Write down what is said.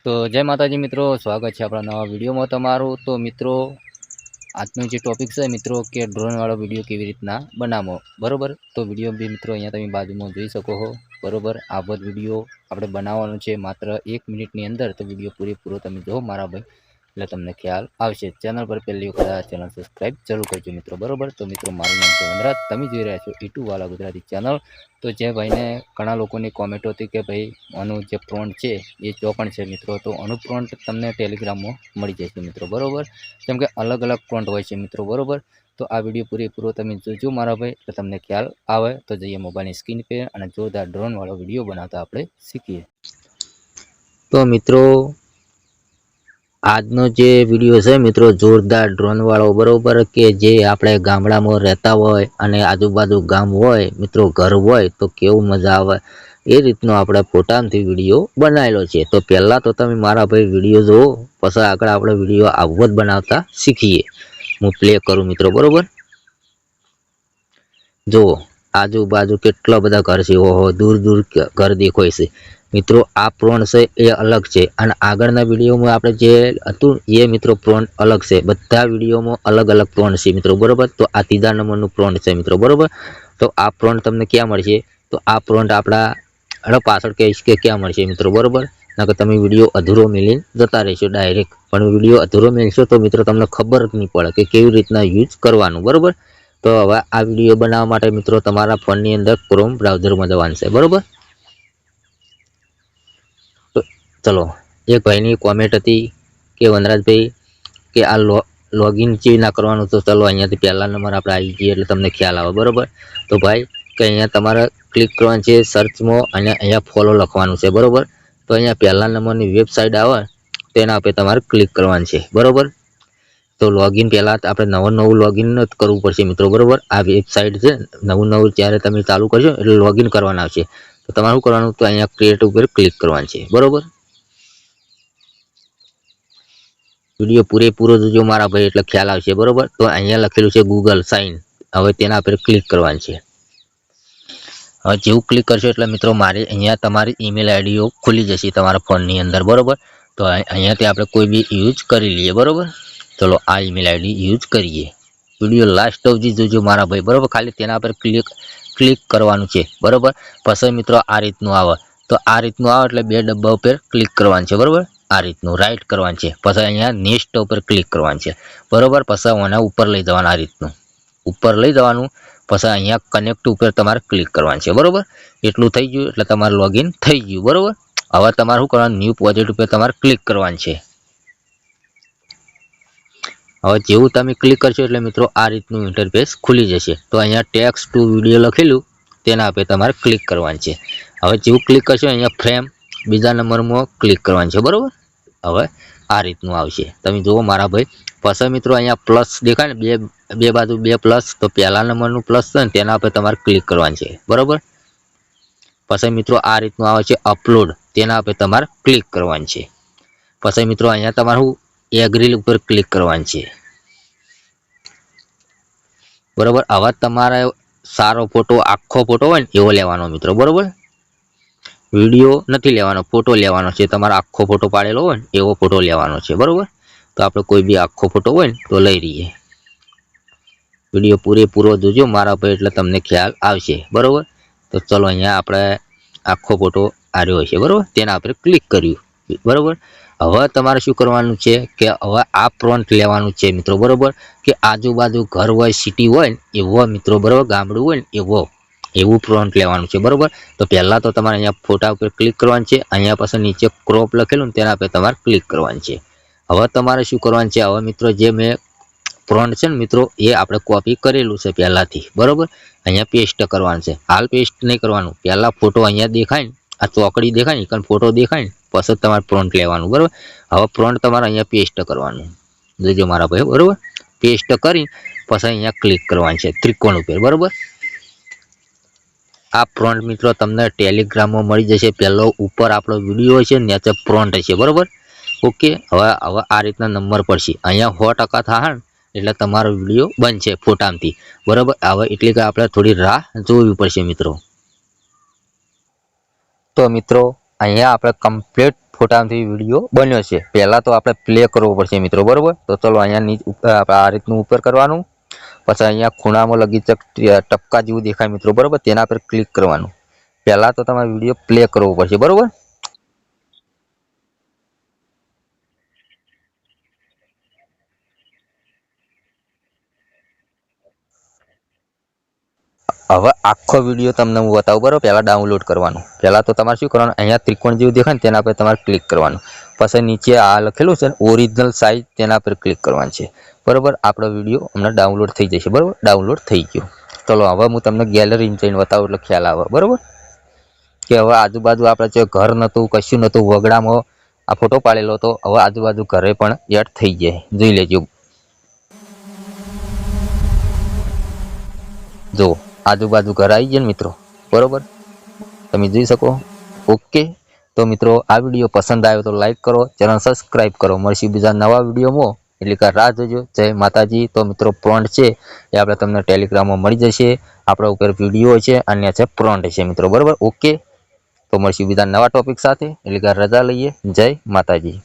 તો જય માતાજી મિત્રો, સ્વાગત છે આપણા નવા વિડીયોમાં તમારું। તો મિત્રો આજનો જે ટોપિક છે મિત્રો કે ડ્રોન વાળો વિડીયો કેવી રીતના બનાવવો, બરોબર। તો વિડીયો બી મિત્રો અહીંયા તમે બાજુમાં જોઈ શકો છો, બરોબર। આ બધો વિડીયો આપણે બનાવવાનો છે માત્ર 1 મિનિટની અંદર। તો વિડીયો પૂરેપૂરો તમે જો મારા ભાઈ, એટલે તમને ખ્યાલ આવશે। ચેનલ પર પહેલી વખત આ ચેનલ સબસ્ક્રાઈબ જરૂર કરજો મિત્રો, બરોબર। તો મિત્રો મારું નામ છે વનરાજ, તમે જોઈ રહ્યા છો ઈટુ વાલા ગુજરાતી ચેનલ। તો જે ભાઈને ઘણા લોકોની કોમેન્ટ હતી કે ભાઈ આનું જે પ્રોન્ટ છે એ ચોકણ છે મિત્રો, તો આનું પ્રોન્ટ તમને ટેલિગ્રામમાં મળી જશે મિત્રો, બરોબર। કેમ કે અલગ અલગ પ્રોન્ટ હોય છે મિત્રો, બરોબર। તો આ વિડીયો પૂરેપૂરો તમે જોજો મારા ભાઈ, એટલે તમને ખ્યાલ આવે। તો જઈએ મોબાઈલની સ્ક્રીન पे અને જોરદાર ડ્રોન વાળો વિડીયો બનાવતા આપણે શીખીએ। તો મિત્રો આજનો જે વિડીયો છે મિત્રો જોરદાર ડ્રોન વાળો, બરોબર, કે જે આપણે ગામડામાં રહેતા હોય અને આજુબાજુ ગામ હોય મિત્રો, ઘર હોય તો કેવું મજા આવે એ રીતનો આપણે ફોટાથી વિડીયો બનાવેલો છે। તો પહેલા તો તમે મારા ભાઈ વિડીયો જુઓ, પછી આગળ આપણે વિડીયો આવો જ બનાવતા શીખીએ। હું પ્લે કરું મિત્રો, બરોબર। જુઓ આજુબાજુ કેટલા બધા ઘર છે, ઓહો દૂર દૂર ઘર દેખાય છે મિત્રો। આ પ્રોન્ટ છે એ અલગ છે અને આગળના વિડીયોમાં આપણે જે હતું એ મિત્રો પ્રોન્ટ અલગ છે। બધા વિડીયોમાં અલગ અલગ પ્રોન્ટ છે મિત્રો, બરોબર। તો આ ત્રીજા નંબરનું પ્રોન્ટ છે મિત્રો, બરોબર। તો આ પ્રોન્ટ તમને ક્યાં મળશે? તો આ પ્રોન્ટ આપણા પાછળ કહીશ કે ક્યાં મળશે મિત્રો, બરોબર। નકર તમે વિડીયો અધૂરો મેળીને જતા રહેશો ડાયરેક્ટ, પણ વિડીયો અધૂરો મેળશો તો મિત્રો તમને ખબર જ નહીં પડે કે કેવી રીતના યુઝ કરવાનું, બરોબર। તો હવે આ વિડીયો બનાવવા માટે મિત્રો તમારા ફોનની અંદર ક્રોમ બ્રાઉઝરમાં જવાનું છે, બરોબર। તો ચલો, એક ભાઈની કોમેન્ટ હતી કે વનરાજભાઈ કે આ લોગિન કેવી ના કરવાનું, તો ચલો અહીંયાથી પહેલા નંબર આપણે આવી જઈએ એટલે તમને ખ્યાલ આવે, બરોબર। તો ભાઈ કે અહીંયા તમારે ક્લિક કરવાનું છે સર્ચમાં અને અહીંયા ફોલો લખવાનું છે, બરોબર। તો અહીંયા પહેલા નંબરની વેબસાઇટ આવે તેના પર તમારે ક્લિક કરવાનું છે, બરોબર। તો લોગિન પહેલાં આપણે નવું લોગિન જ કરવું પડશે મિત્રો, બરોબર। આ વેબસાઇટ છે નવું જ્યારે તમે ચાલુ કરશો એટલે લોગિન કરવાના આવશે। તો તમારે શું કરવાનું, તો અહીંયા ક્રિએટ ઉપર ક્લિક કરવાનું છે, બરોબર। વિડીયો પૂરેપૂરો જોજો મારા ભાઈ, એટલે ખ્યાલ આવશે, બરોબર। તો અહીંયા લખેલું છે ગૂગલ સાઇન, હવે તેના પર ક્લિક કરવાનું છે। હવે જેવું ક્લિક કરશો એટલે મિત્રો મારી અહીંયા તમારી ઈમેલ આઈડીઓ ખુલી જશે તમારા ફોનની અંદર, બરોબર। તો અહીંયાથી આપણે કોઈ બી યુઝ કરી લઈએ, બરોબર। ચલો આ ઈમેલ આઈડી યુઝ કરીએ। વિડીયો લાસ્ટ સુધી જોજો મારા ભાઈ, બરોબર। ખાલી તેના પર ક્લિક કરવાનું છે, બરોબર। પછી મિત્રો આ રીતનું આવે, તો આ રીતનું આવે એટલે બે ડબ્બા ઉપર ક્લિક કરવાનું છે, બરોબર। આ રીતનું રાઈટ કરવાનું છે, પછી અહીંયા નેક્સ્ટ ઉપર ક્લિક કરવાનું છે, બરોબર। પછી આના ઉપર લઈ જવાનું, આ રીતનું ઉપર લઈ જવાનું। પછી અહીંયા કનેક્ટ ઉપર તમારે ક્લિક કરવાનું છે, બરોબર। એટલું થઈ ગયું એટલે તમારે લોગિન થઈ ગયું, બરોબર। હવે તમારે શું કરવાનું, ન્યૂ પ્રોજેક્ટ ઉપર તમારે ક્લિક કરવાનું છે। હવે જેવું તમે ક્લિક કરશો એટલે મિત્રો આ રીતનું ઇન્ટરફેસ ખુલી જશે। તો અહીંયા ટેક્સ્ટ ટુ વિડીયો લખેલું તેના પર તમારે ક્લિક કરવાનું છે। હવે જેવું ક્લિક કરશો અહીંયા ફ્રેમ બીજા નંબરમાં ક્લિક કરવાનું છે, બરોબર। હવે આ રીતનું આવશે, તમે જુઓ મારા ભાઈ। પછી મિત્રો અહીંયા પ્લસ દેખાય ને, બે બાજુ બે પ્લસ, તો પહેલા નંબરનું પ્લસ છે ને તેના પર તમારે ક્લિક કરવાનું છે, બરોબર। પછી મિત્રો આ રીતનું આવે છે અપલોડ, તેના પર તમારે ક્લિક કરવાનું છે। પછી મિત્રો અહીંયા તમારું એગ્રી ઉપર ક્લિક કરવાનું છે, બરોબર। હવે તમારે સારો ફોટો, આખો ફોટો હોય ને એવો લેવાનો મિત્રો, બરોબર। વિડીયો નથી લેવાનો, ફોટો લેવાનો છે, તમારે આખો ફોટો પાડેલો હોય ને એવો ફોટો લેવાનો છે, બરોબર। તો આપણે કોઈ બી આખો ફોટો હોય ને તો લઈ રહીએ। વિડીયો પૂરેપૂરો જોજો મારા ભાઈ, એટલે તમને ખ્યાલ આવશે, બરોબર। તો ચલો અહીંયા આપણે આખો ફોટો આવ્યો છે, બરોબર, તેના પર ક્લિક કર્યું, બરોબર। હવે તમારે શું કરવાનું છે કે હવે આ પ્રોન્ટ લેવાનું છે મિત્રો, બરોબર। કે આજુબાજુ ઘર હોય, સિટી હોય ને એવો મિત્રો, બરોબર, ગામડું હોય ને એવું પ્રોન્ટ લેવાનું છે, બરોબર। તો પહેલા તો તમારે અહીંયા ફોટા ઉપર ક્લિક કરવાનું છે, અહીંયા પછી નીચે ક્રોપ લખેલું ને તેના પર તમારે ક્લિક કરવાનું છે। હવે તમારે શું કરવાનું છે, હવે મિત્રો જે મેં પ્રોન્ટ છે ને મિત્રો એ આપણે કોપી કરેલું છે પહેલાથી, બરોબર। અહીંયા પેસ્ટ કરવાનું છે, હાલ પેસ્ટ નહીં કરવાનું, પહેલા ફોટો અહીંયા દેખાય ને, આ ચોકડી દેખાય ને કારણ ફોટો દેખાય ને પછી તમારે પ્રોન્ટ લેવાનું, બરોબર। હવે પ્રોન્ટ તમારે અહીંયા પેસ્ટ કરવાનું, જોજો મારા ભાઈ, બરોબર। પેસ્ટ કરી પછી અહીંયા ક્લિક કરવાનું છે ત્રિકોણ ઉપર, બરોબર। આ પ્રોન્ટ મિત્રો તમને ટેલિગ્રામમાં મળી જશે, પહેલો ઉપર આપણો વિડીયો છે ને નીચે પ્રોન્ટ હશે, બરોબર। ઓકે, હવે આ રીતના નંબર પડશે, અહીંયા 100% થાય ને એટલે તમારો વિડીયો બનશે ફોટામાંથી, બરોબર। હવે એટલે કે આપણે થોડી રાહ જોવી પડશે મિત્રો। તો મિત્રો અહીંયા આપણે કમ્પ્લીટ ફોટામાંથી વિડીયો બન્યો છે. પહેલાં તો આપણે પ્લે કરવો પડશે મિત્રો, બરાબર. તો ચલો અહીંયા આ રીતનું ઉપર કરવાનું, પછી અહીંયા ખૂણામાં લગીચક ટપકા જેવું દેખાય મિત્રો, બરાબર, તેના પર ક્લિક કરવાનું. પહેલાં તો તમારે વિડીયો પ્લે કરવો પડશે, બરાબર. હવે આખો વિડીયો તમને હું બતાવું, બરાબર. પહેલાં ડાઉનલોડ કરવાનું. પહેલાં તો તમારે શું કરવાનું, અહીંયા ત્રિકોણ જેવું દેખાય ને તેના પર તમારે ક્લિક કરવાનું. પછી નીચે આ લખેલું છે ઓરિજિનલ સાઇઝ, તેના પર ક્લિક કરવાનું છે, બરાબર. આપણો વિડીયો હમણાં ડાઉનલોડ થઈ જશે, બરાબર. ડાઉનલોડ થઈ ગયો. ચલો હવે હું તમને ગેલેરીમાં જઈને બતાવું એટલે ખ્યાલ આવે, બરાબર. કે હવે આજુબાજુ આપણે જે ઘર નહોતું, કશું નહોતું, વગડામાં આ ફોટો પાડેલો હતો, હવે આજુબાજુ ઘરે પણ એડ થઈ જાય. જોઈ લેજો. જો આજુબાજુ ઘર આવી ગયા ને મિત્રો, બરોબર, તમે જોઈ શકો. ઓકે, તો મિત્રો આ વિડીયો પસંદ આવ્યો તો લાઈક કરો, ચેનલ સબસ્ક્રાઈબ કરો. મળશું બીજા નવા વિડીયોમાં, એટલે કે રાહ જોજો. જય માતાજી. તો મિત્રો પ્રોન્ટ છે એ આપણે તમને ટેલિગ્રામમાં મળી જશે. આપણા ઉપર વિડીયો છે, અન્ય છે પ્રોન્ટ છે મિત્રો, બરોબર. ઓકે, તો મળશું બીજા નવા ટોપિક સાથે, એટલે કે રજા લઈએ. જય માતાજી.